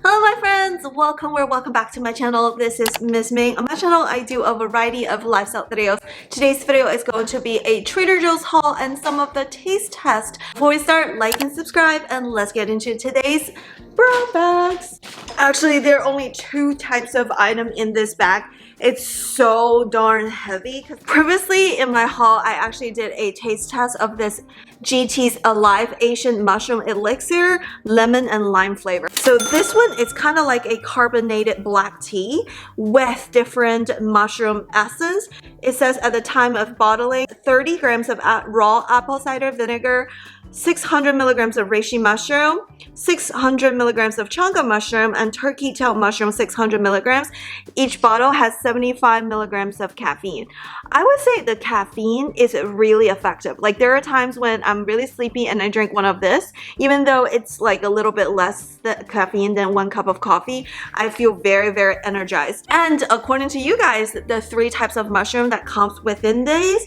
Hello my friends, welcome or welcome back to my channel. This is Miss Ming. On my channel I do a variety of lifestyle videos. Today's video is going to be a Trader Joe's haul and some of the taste tests. Before we start, like and subscribe and let's get into today's brown bags. Actually, there are only two types of item in this bag. It's so darn heavy. Previously in my haul, I actually did a taste test of this GT's Alive Asian Mushroom Elixir lemon and lime flavor. So this one is kind of like a carbonated black tea with different mushroom essence. It says at the time of bottling, 30 grams of raw apple cider vinegar, 600 milligrams of reishi mushroom, 600 milligrams of chaga mushroom, and turkey tail mushroom 600 milligrams. Each bottle has 75 milligrams of caffeine. I would say the caffeine is really effective. Like there are times when I'm really sleepy and I drink one of this, even though it's like a little bit less caffeine than 1 cup of coffee, I feel very, very energized. And according to you guys, the 3 types of mushroom that comes within these,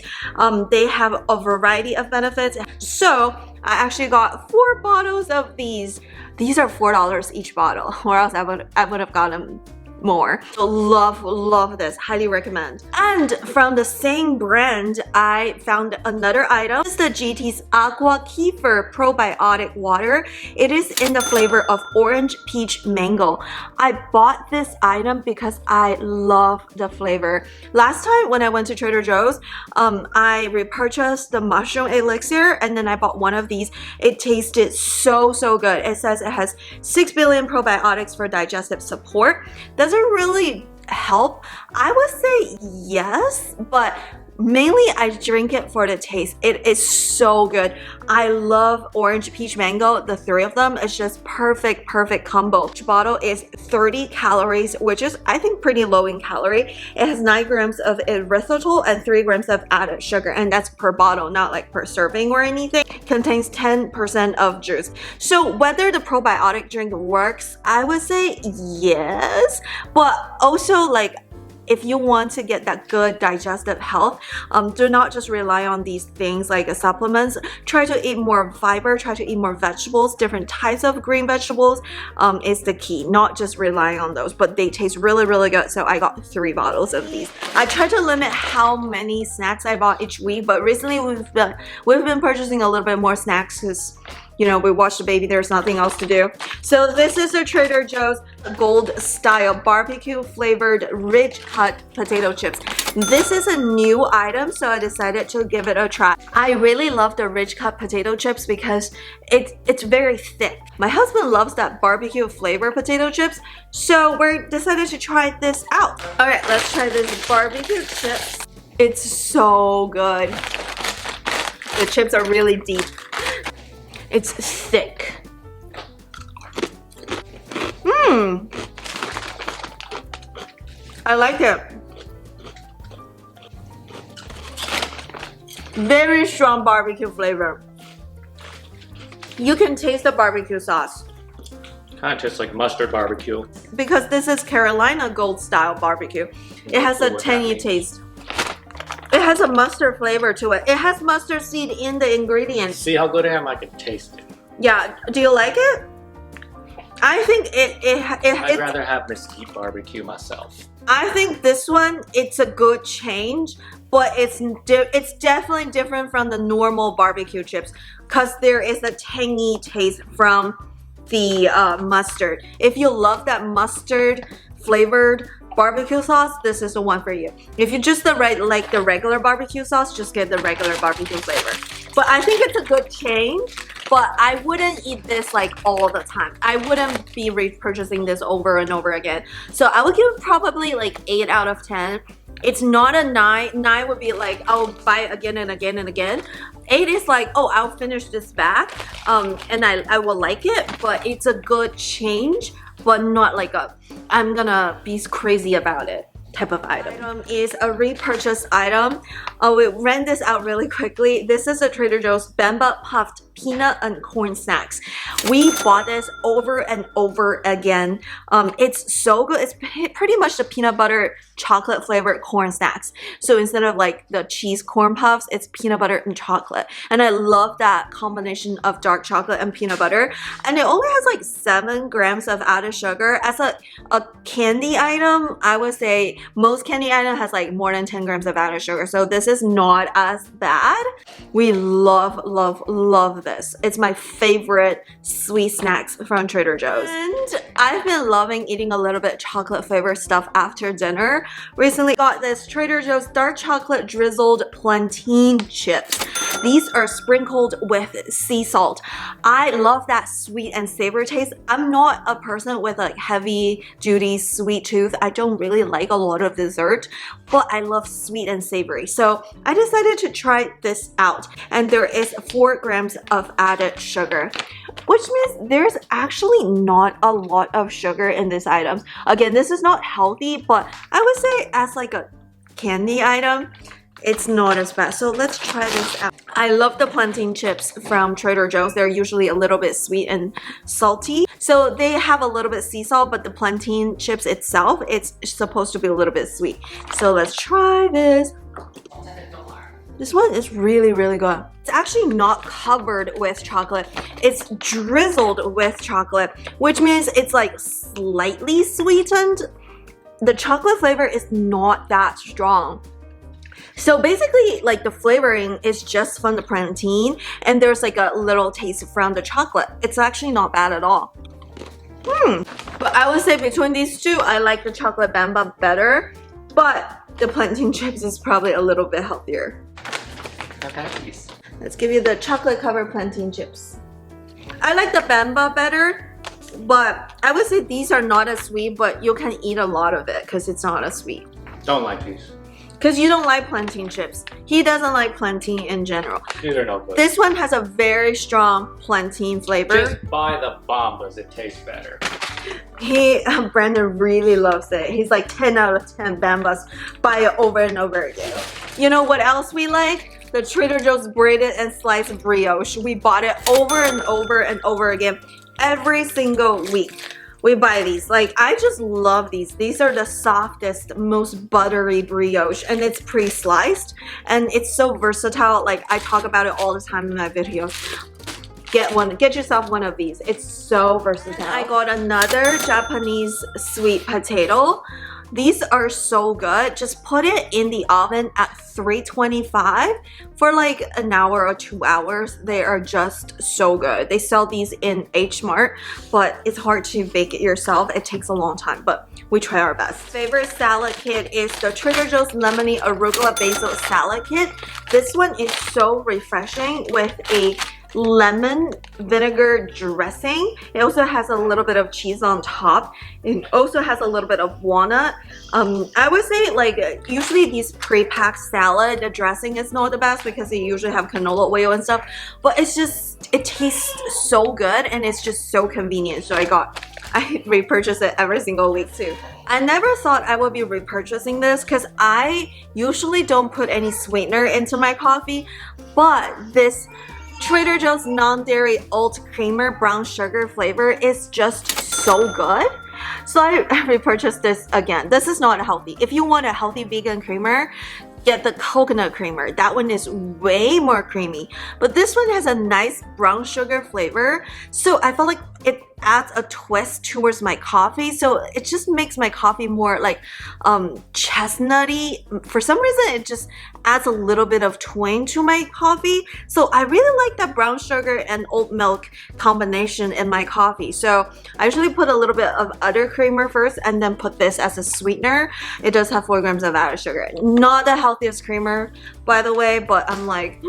they have a variety of benefits. So I actually got 4 bottles of these. These are $4 each bottle, or else I would have gotten more. So love this, highly recommend. And from the same brand, I found another item. This is the GT's Aqua Kefir probiotic water. It is in the flavor of orange peach mango. I bought this item because I love the flavor. Last time when I went to Trader Joe's, I repurchased the mushroom elixir and then I bought one of these. It tasted so good. It says it has 6 billion probiotics for digestive support. Does it really help? I would say yes, but mainly I drink it for the taste. It is so good. I love orange peach mango. The 3 of them is just perfect combo. Each bottle is 30 calories, which is I think pretty low in calorie. It has 9 grams of erythritol and 3 grams of added sugar, and that's per bottle, not like per serving or anything. Contains 10% of juice. So whether the probiotic drink works, I would say yes, but also like if you want to get that good digestive health, do not just rely on these things like supplements. Try to eat more fiber, try to eat more vegetables. Different types of green vegetables is the key, not just relying on those, but they taste really good. So I got 3 bottles of these. I try to limit how many snacks I bought each week, but recently we've been purchasing a little bit more snacks because you know, we watched the baby, there's nothing else to do. So this is the Trader Joe's Gold Style Barbecue Flavored Ridge Cut Potato Chips. This is a new item, so I decided to give it a try. I really love the Ridge Cut Potato Chips because it's very thick. My husband loves that barbecue flavor potato chips, so we decided to try this out. All right, let's try this barbecue chips. It's so good. The chips are really deep. It's thick. I like it. Very strong barbecue flavor. You can taste the barbecue sauce. Kind of tastes like mustard barbecue. Because this is Carolina Gold Style Barbecue. It has a tangy taste. It has a mustard flavor to it. It has mustard seed in the ingredients. See how good I am? I can taste it. Yeah. Do you like it? I think I'd rather have mesquite barbecue myself. I think this one, it's a good change, but it's definitely different from the normal barbecue chips because there is a tangy taste from the mustard. If you love that mustard flavored barbecue sauce, this is the one for you. If you just like the regular barbecue sauce, just get the regular barbecue flavor. But I think it's a good change, but I wouldn't eat this like all the time. I wouldn't be repurchasing this over and over again. So I would give it probably like 8 out of 10. It's not a 9. 9 would be like, I'll buy it again and again and again. 8 is like, oh, I'll finish this back and I will like it, but it's a good change, but not like a I'm gonna be crazy about it type of item. Item is a repurchase item. We ran this out really quickly. This is a Trader Joe's Bamba puffed peanut and corn snacks. We bought this over and over again. It's so good. It's pretty much the peanut butter chocolate flavored corn snacks. So instead of like the cheese corn puffs, it's peanut butter and chocolate. And I love that combination of dark chocolate and peanut butter. And it only has like 7 grams of added sugar. As a candy item, I would say most candy item has like more than 10 grams of added sugar. So this is not as bad. We love, love, love this. It's my favorite sweet snacks from Trader Joe's. And I've been loving eating a little bit chocolate flavored stuff after dinner. Recently got this Trader Joe's dark chocolate drizzled plantain chips. These are sprinkled with sea salt. I love that sweet and savory taste. I'm not a person with a heavy duty sweet tooth. I don't really like a lot of dessert, but I love sweet and savory. So I decided to try this out. And there is 4 grams of added sugar, which means there's actually not a lot of sugar in these items. Again, this is not healthy, but I would say as like a candy item, it's not as bad. So let's try this out. I love the plantain chips from Trader Joe's. They're usually a little bit sweet and salty. So they have a little bit sea salt, but the plantain chips itself, it's supposed to be a little bit sweet. So let's try this. This one is really, really good. It's actually not covered with chocolate. It's drizzled with chocolate, which means it's like slightly sweetened. The chocolate flavor is not that strong. So basically, like the flavoring is just from the plantain, and there's like a little taste from the chocolate. It's actually not bad at all. But I would say between these two, I like the chocolate Bamba better, but the plantain chips is probably a little bit healthier. Let's give you the chocolate covered plantain chips. I like the Bamba better, but I would say these are not as sweet, but you can eat a lot of it because it's not as sweet. Don't like these. Because you don't like plantain chips. He doesn't like plantain in general. These are no good. This one has a very strong plantain flavor. Just buy the Bambas, it tastes better. Brandon really loves it. He's like 10 out of 10 Bambas. Buy it over and over again. You know what else we like? The Trader Joe's braided and sliced brioche. We bought it over and over and over again every single week. We buy these. Like, I just love these. These are the softest, most buttery brioche, and it's pre-sliced, and it's so versatile. Like, I talk about it all the time in my videos. Get yourself one of these. It's so versatile. I got another Japanese sweet potato. These are so good. Just put it in the oven at 325 for like an hour or 2 hours. They are just so good. They sell these in H Mart, but it's hard to bake it yourself. It takes a long time, but we try our best. Favorite salad kit is the Trader Joe's Lemony Arugula Basil Salad Kit. This one is so refreshing with a lemon vinegar dressing. It also has a little bit of cheese on top. It also has a little bit of walnut. I would say, like, usually these pre-packed salad, the dressing is not the best because they usually have canola oil and stuff, but it's just, it tastes so good and it's just so convenient. So I repurchase it every single week too. I never thought I would be repurchasing this because I usually don't put any sweetener into my coffee, but this Trader Joe's non-dairy oat creamer brown sugar flavor is just so good. So I repurchased this again. This is not healthy. If you want a healthy vegan creamer, get the coconut creamer. That one is way more creamy. But this one has a nice brown sugar flavor. So I felt like it adds a twist towards my coffee. So it just makes my coffee more like chestnutty. For some reason, it just adds a little bit of twang to my coffee. So I really like that brown sugar and oat milk combination in my coffee. So I usually put a little bit of other creamer first and then put this as a sweetener. It does have 4 grams of added sugar. Not the healthiest creamer, by the way, but I'm like,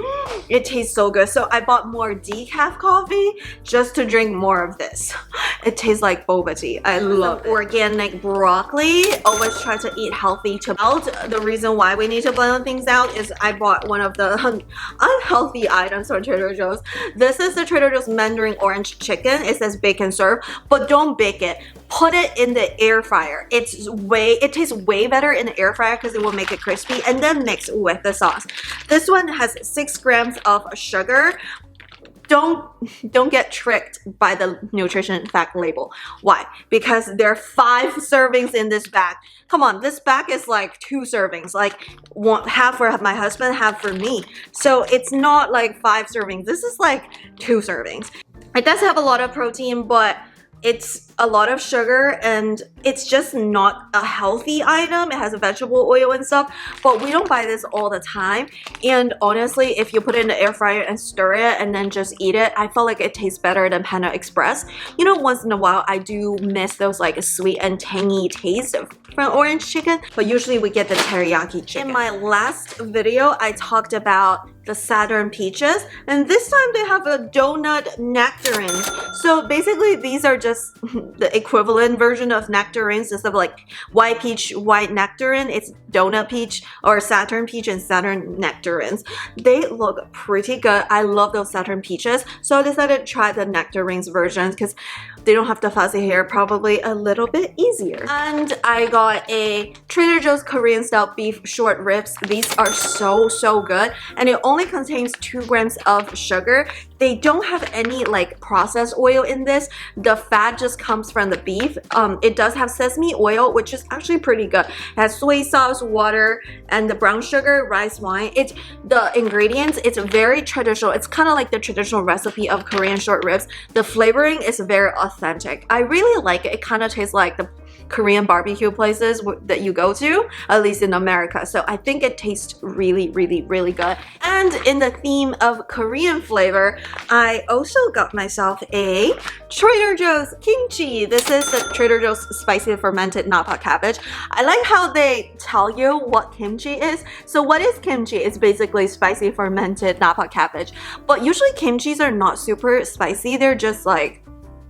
it tastes so good. So I bought more decaf coffee just to drink more of this. It tastes like boba tea. I love it. Organic broccoli. Always try to eat healthy to melt. The reason why we need to blend things out is I bought one of the unhealthy items from Trader Joe's. This is the Trader Joe's Mandarin orange chicken. It says bake and serve, but don't bake it. Put it in the air fryer. It tastes way better in the air fryer because it will make it crispy, and then mix with the sauce. This one has 6 grams of sugar. don't get tricked by the nutrition fact label. Why? Because there are 5 servings in this bag. Come on, this bag is like 2 servings, like half for my husband, half for me. So it's not like 5 servings. This is like 2 servings. It does have a lot of protein, but it's a lot of sugar and it's just not a healthy item. It has a vegetable oil and stuff, but we don't buy this all the time. And honestly, if you put it in the air fryer and stir it and then just eat it, I feel like it tastes better than Panda Express. You know, once in a while I do miss those like sweet and tangy taste from orange chicken, but usually we get the teriyaki chicken. In my last video, I talked about the Saturn peaches, and this time they have a donut nectarine. So basically these are just the equivalent version of nectarines. Instead of like white peach, white nectarine, it's donut peach or Saturn peach and Saturn nectarines. They look pretty good. I love those Saturn peaches, so I decided to try the nectarines versions because they don't have the fuzzy hair, probably a little bit easier. And I got a Trader Joe's Korean style beef short ribs. These are so good, and it only contains 2 grams of sugar. They don't have any like processed oil in this. The fat just comes from the beef. It does have sesame oil, which is actually pretty good. It has soy sauce, water, and the brown sugar, rice wine. It's the ingredients, it's very traditional. It's kind of like the traditional recipe of Korean short ribs. The flavoring is very authentic. I really like it. It kind of tastes like the Korean barbecue places that you go to, at least in America. So I think it tastes really good. And in the theme of Korean flavor, I also got myself a Trader Joe's kimchi. This is the Trader Joe's spicy fermented napa cabbage. I like how they tell you what kimchi is. So what is kimchi? It's basically spicy fermented napa cabbage. But usually kimchis are not super spicy. They're just like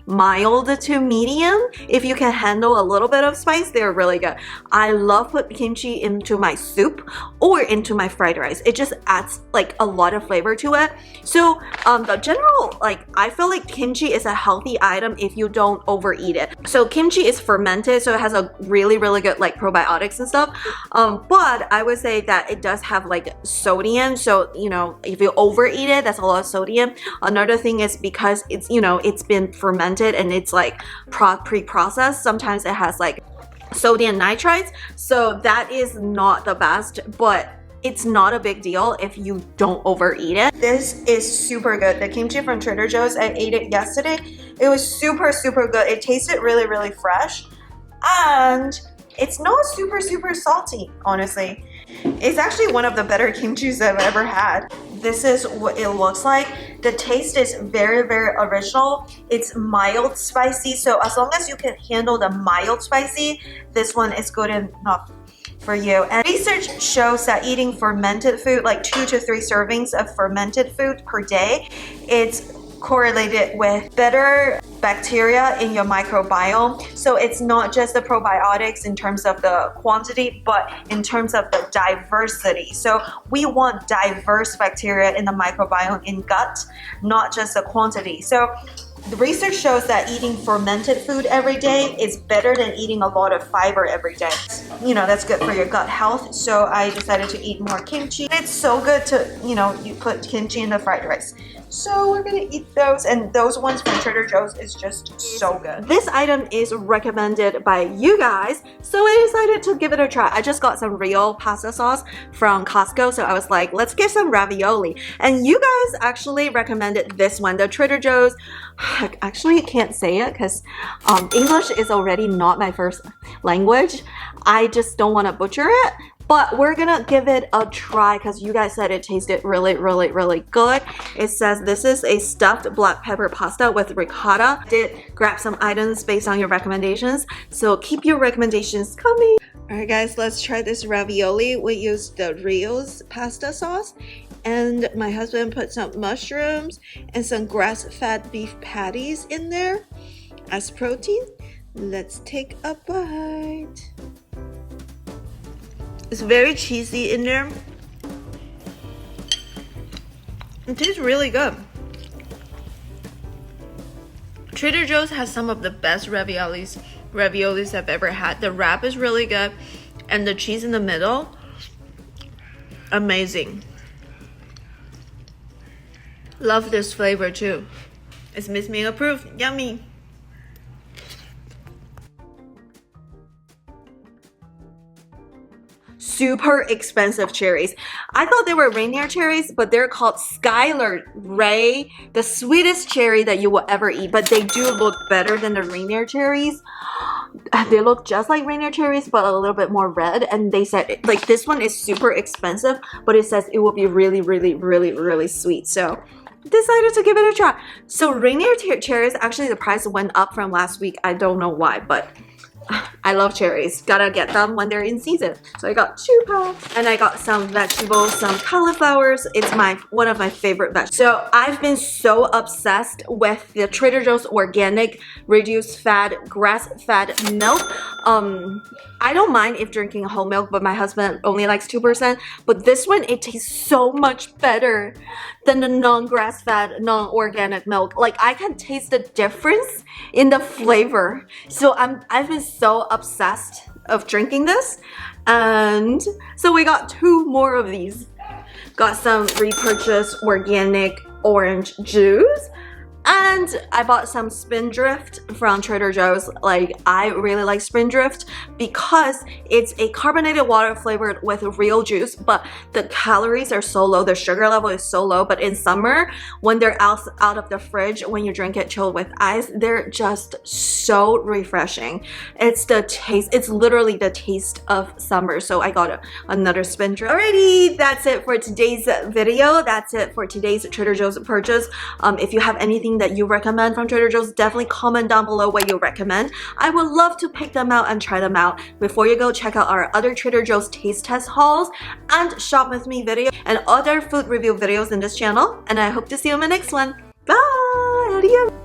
mild to medium. If you can handle a little bit of spice, they're really good. I love put kimchi into my soup or into my fried rice. It just adds like a lot of flavor to it. So the general, like, I feel like kimchi is a healthy item if you don't overeat it. So kimchi is fermented, so it has a really good like probiotics and stuff. But I would say that it does have like sodium. So, you know, if you overeat it, that's a lot of sodium. Another thing is because it's, you know, it's been fermented and it's like pre-processed, sometimes it has like sodium nitrites, so that is not the best, but it's not a big deal if you don't overeat it. This is super good. The kimchi from Trader Joe's, I ate it yesterday. It was super good. It tasted really fresh, and it's not super salty, honestly. It's actually one of the better kimchis I've ever had. This is what it looks like. The taste is very original. It's mild spicy, so as long as you can handle the mild spicy, this one is good enough for you. And research shows that eating fermented food, like 2 to 3 servings of fermented food per day, it's correlated with better bacteria in your microbiome. So it's not just the probiotics in terms of the quantity, but in terms of the diversity. So we want diverse bacteria in the microbiome in gut, not just the quantity. So the research shows that eating fermented food every day is better than eating a lot of fiber every day. You know, that's good for your gut health. So I decided to eat more kimchi. It's so good to, you know, you put kimchi in the fried rice. So we're gonna eat those, and those ones from Trader Joe's is just so good. This item is recommended by you guys, so I decided to give it a try. I just got some real pasta sauce from Costco, so I was like, let's get some ravioli. And you guys actually recommended this one, the Trader Joe's. Actually, I can't say it because English is already not my first language. I just don't want to butcher it. But we're gonna give it a try because you guys said it tasted really good. It says this is a stuffed black pepper pasta with ricotta. Did grab some items based on your recommendations, so keep your recommendations coming. Alright guys, let's try this ravioli. We used the Rio's pasta sauce, and my husband put some mushrooms and some grass-fed beef patties in there as protein. Let's take a bite. It's very cheesy in there. It tastes really good. Trader Joe's has some of the best raviolis I've ever had. The wrap is really good, and the cheese in the middle, amazing. Love this flavor too. It's Miss Ming approved. Yummy. Super expensive cherries. I thought they were reindeer cherries, but they're called Skyler Ray, the sweetest cherry that you will ever eat, but they do look better than the reindeer cherries. They look just like reindeer cherries, but a little bit more red. And they said, like, this one is super expensive, but it says it will be really, really, really, really sweet. So decided to give it a try. So reindeer cherries, actually the price went up from last week. I don't know why, but I love cherries. Gotta get them when they're in season. So I got 2 packs, and I got some vegetables, some cauliflowers. It's one of my favorite vegetables. So I've been so obsessed with the Trader Joe's organic, reduced fat, grass-fed milk. I don't mind if drinking whole milk, but my husband only likes 2%. But this one, it tastes so much better than the non-grass-fed, non-organic milk. Like, I can taste the difference in the flavor. So I've been so obsessed of drinking this. And so we got 2 more of these. Got some repurchased organic orange juice. And I bought some Spindrift from Trader Joe's. Like, I really like Spindrift because it's a carbonated water flavored with real juice, but the calories are so low, the sugar level is so low. But in summer, when they're out of the fridge, when you drink it chilled with ice, they're just so refreshing. It's the taste, it's literally the taste of summer. So I got another Spindrift. Alrighty, that's it for today's video. That's it for today's Trader Joe's purchase. If you have anything that you recommend from Trader Joe's, definitely comment down below what you recommend. I would love to pick them out and try them out. Before you go, check out our other Trader Joe's taste test hauls and shop with me video and other food review videos in this channel. And I hope to see you in my next one. Bye! Adios!